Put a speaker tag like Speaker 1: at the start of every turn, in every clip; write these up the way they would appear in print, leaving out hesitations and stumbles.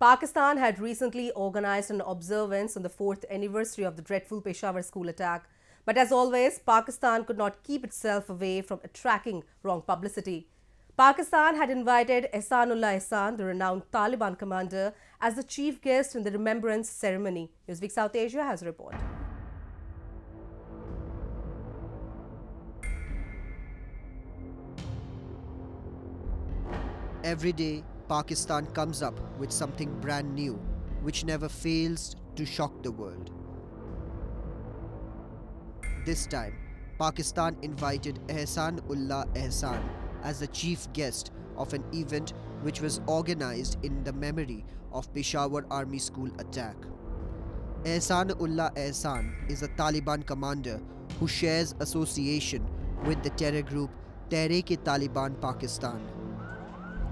Speaker 1: Pakistan had recently organized an observance on the 4th anniversary of the dreadful Peshawar school attack. But as always, Pakistan could not keep itself away from attracting wrong publicity. Pakistan had invited Ehsanullah Ehsan, the renowned Taliban commander, as the chief guest in the remembrance ceremony. Newsweek South Asia has a report.
Speaker 2: Every day, Pakistan comes up with something brand new, which never fails to shock the world. This time, Pakistan invited Ehsanullah Ehsan as the chief guest of an event which was organized in the memory of Peshawar Army School attack. Ehsanullah Ehsan is a Taliban commander who shares association with the terror group Tehrik-e-Taliban Pakistan.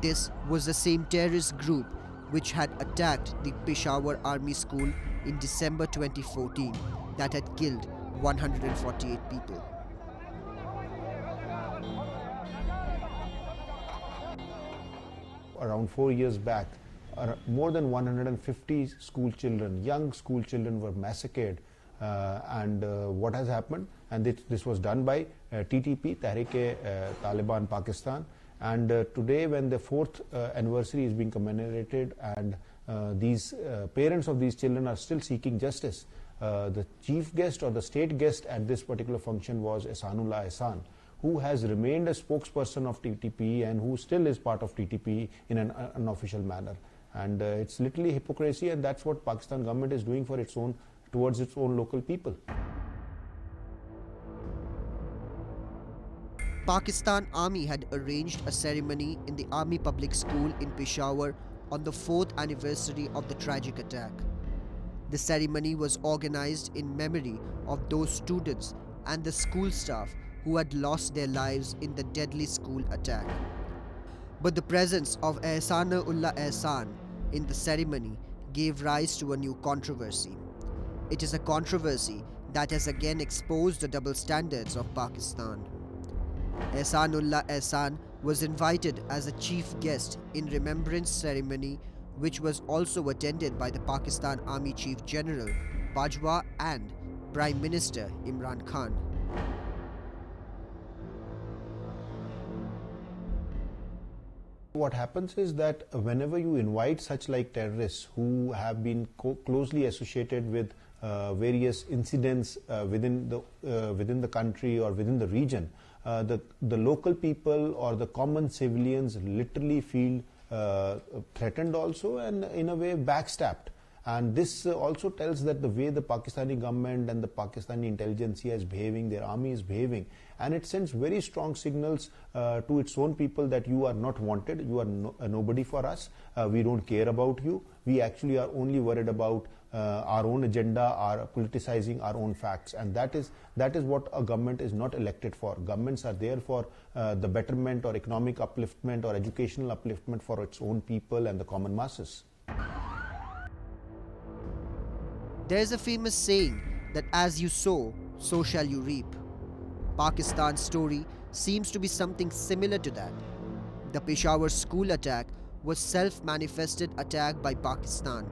Speaker 2: This was the same terrorist group which had attacked the Peshawar Army School in December 2014 that had killed 148 people.
Speaker 3: Around 4 years back, more than 150 school children, young school children were massacred. What has happened? And this was done by TTP, Tehrik-e-Taliban Pakistan. And today, when the 4th anniversary is being commemorated, and these parents of these children are still seeking justice, the chief guest or the state guest at this particular function was Ehsanullah Ehsan, who has remained a spokesperson of TTP and who still is part of TTP in an unofficial manner. And it's literally hypocrisy, and that's what Pakistan government is doing for its own, towards its own local people.
Speaker 2: Pakistan Army had arranged a ceremony in the Army Public School in Peshawar on the 4th anniversary of the tragic attack. The ceremony was organized in memory of those students and the school staff who had lost their lives in the deadly school attack. But the presence of Ehsanullah Ehsan in the ceremony gave rise to a new controversy. It is a controversy that has again exposed the double standards of Pakistan. Ehsanullah Ehsan was invited as a chief guest in remembrance ceremony, which was also attended by the Pakistan Army Chief General Bajwa and Prime Minister Imran Khan.
Speaker 3: What happens is that whenever you invite such like terrorists who have been closely associated with various incidents within the country or within the region, the local people or the common civilians literally feel threatened also, and in a way backstabbed. And this also tells that the way the Pakistani government and the Pakistani intelligentsia is behaving, their army is behaving, and it sends very strong signals to its own people that you are not wanted, you are nobody for us, we don't care about you, we actually are only worried about our own agenda, our politicizing our own facts. And that is what a government is not elected for. Governments are there for the betterment or economic upliftment or educational upliftment for its own people and the common masses.
Speaker 2: There is a famous saying that as you sow, so shall you reap. Pakistan's story seems to be something similar to that. The Peshawar school attack was self-manifested attack by Pakistan.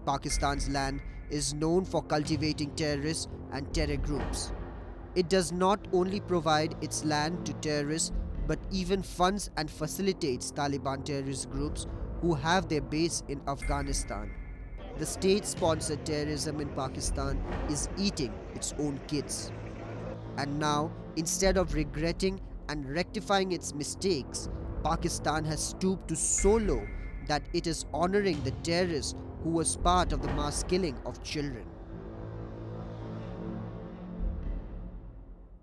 Speaker 2: Pakistan's land is known for cultivating terrorists and terror groups. It does not only provide its land to terrorists, but even funds and facilitates Taliban terrorist groups who have their base in Afghanistan. The state-sponsored terrorism in Pakistan is eating its own kids. And now, instead of regretting and rectifying its mistakes, Pakistan has stooped to so low that it is honoring the terrorist who was part of the mass killing of children.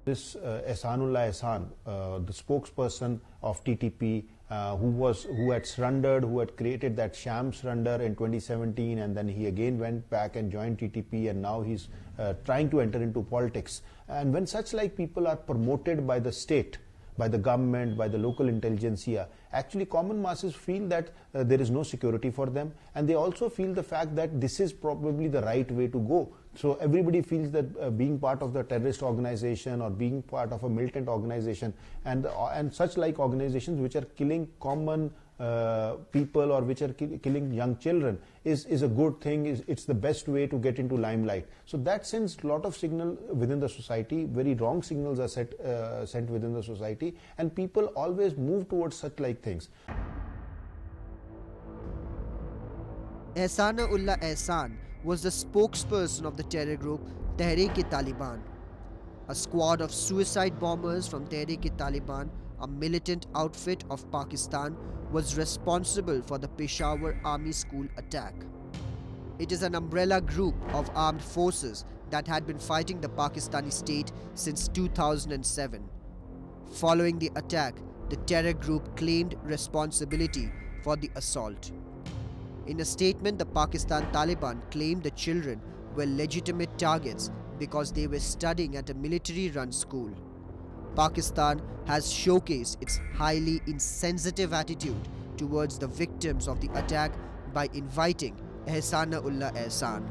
Speaker 3: This Ehsanullah Ehsan, the spokesperson of TTP, who had surrendered, who had created that sham surrender in 2017, and then he again went back and joined TTP, and now he's trying to enter into politics. And when such like people are promoted by the state, by the government, by the local intelligentsia, actually common masses feel that there is no security for them, and they also feel the fact that this is probably the right way to go. So everybody feels that being part of the terrorist organization or being part of a militant organization and such like organizations which are killing common people or which are killing young children is a good thing, it's the best way to get into limelight. So that sends a lot of signal within the society, very wrong signals are sent within the society, and people always move towards such like things.
Speaker 2: Ehsana-ullah Ehsan was the spokesperson of the terror group Tehreek-e-Taliban. A squad of suicide bombers from Tehreek-e-Taliban, a militant outfit of Pakistan, was responsible for the Peshawar Army School attack. It is an umbrella group of armed forces that had been fighting the Pakistani state since 2007. Following the attack, the terror group claimed responsibility for the assault. In a statement, the Pakistan Taliban claimed the children were legitimate targets because they were studying at a military-run school. Pakistan has showcased its highly insensitive attitude towards the victims of the attack by inviting Ehsana-ullah Ehsan.